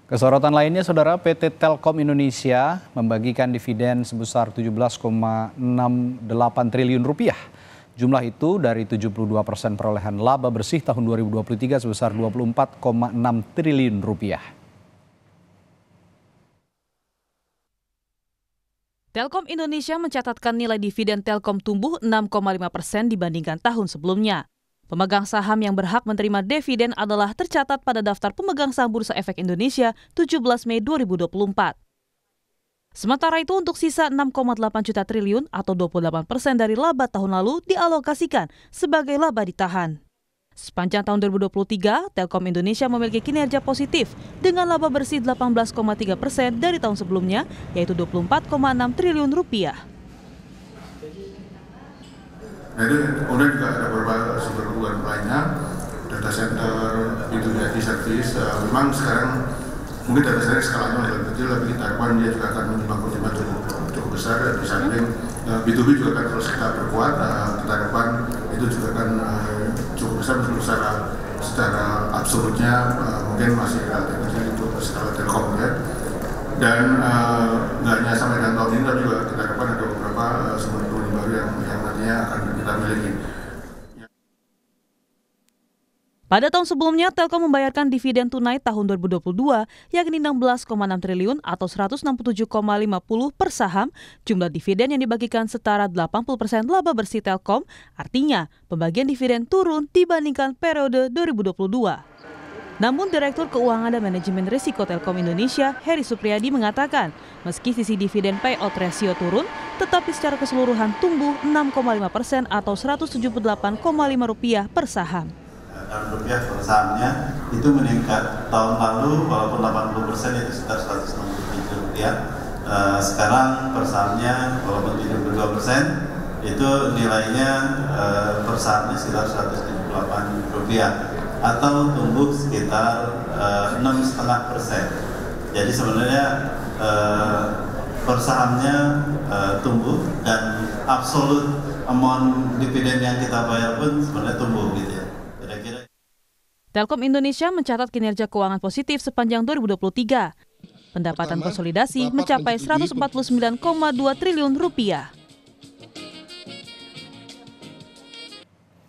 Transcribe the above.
Kesorotan lainnya, Saudara, PT Telkom Indonesia membagikan dividen sebesar 17,68 triliun rupiah. Jumlah itu dari 72% perolehan laba bersih tahun 2023 sebesar 24,6 triliun rupiah. Telkom Indonesia mencatatkan nilai dividen Telkom tumbuh 6,5% dibandingkan tahun sebelumnya. Pemegang saham yang berhak menerima dividen adalah tercatat pada daftar pemegang saham Bursa Efek Indonesia 17 Mei 2024. Sementara itu untuk sisa 6,8 juta triliun atau 28% dari laba tahun lalu dialokasikan sebagai laba ditahan. Sepanjang tahun 2023, Telkom Indonesia memiliki kinerja positif dengan laba bersih 18,3% dari tahun sebelumnya, yaitu 24,6 triliun rupiah. Nah itu kemudian juga ada beberapa sumber kebutuhan lainnya, data center, B2B service. Memang sekarang mungkin data center skalanya lebih kecil, tapi kita harapkan dia juga akan menyumbang kontribusi cukup besar. Di samping B2B juga akan terus kita perkuat. Kita harapkan itu juga akan cukup besar secara absolutnya, mungkin masih relatif kecil untuk skala Telkom ya. Dan nggak hanya sampai dengan tahun ini, tapi juga kita harapkan ada beberapa sumber kebutuhan baru yang nantinya akan kita miliki. Pada tahun sebelumnya, Telkom membayarkan dividen tunai tahun 2022 yakni 16,6 triliun atau 167,50 per saham. Jumlah dividen yang dibagikan setara 80% laba bersih Telkom, artinya pembagian dividen turun dibandingkan periode 2022. Namun Direktur Keuangan dan Manajemen Risiko Telkom Indonesia, Heri Supriyadi mengatakan, meski sisi dividen payout ratio turun, tetapi secara keseluruhan tumbuh 6,5% atau Rp178,5 per saham. Rupiah per sahamnya itu meningkat tahun lalu walaupun 80% itu sekitar Rp167. Sekarang per sahamnya walaupun 72% itu nilainya per sahamnya sekitar Rp178 atau tumbuh sekitar 6,5%. Jadi sebenarnya per sahamnya tumbuh dan absolut amount dividen yang kita bayar pun sebenarnya tumbuh gitu ya. Telkom Indonesia mencatat kinerja keuangan positif sepanjang 2023. Pendapatan konsolidasi mencapai Rp149,2 triliun.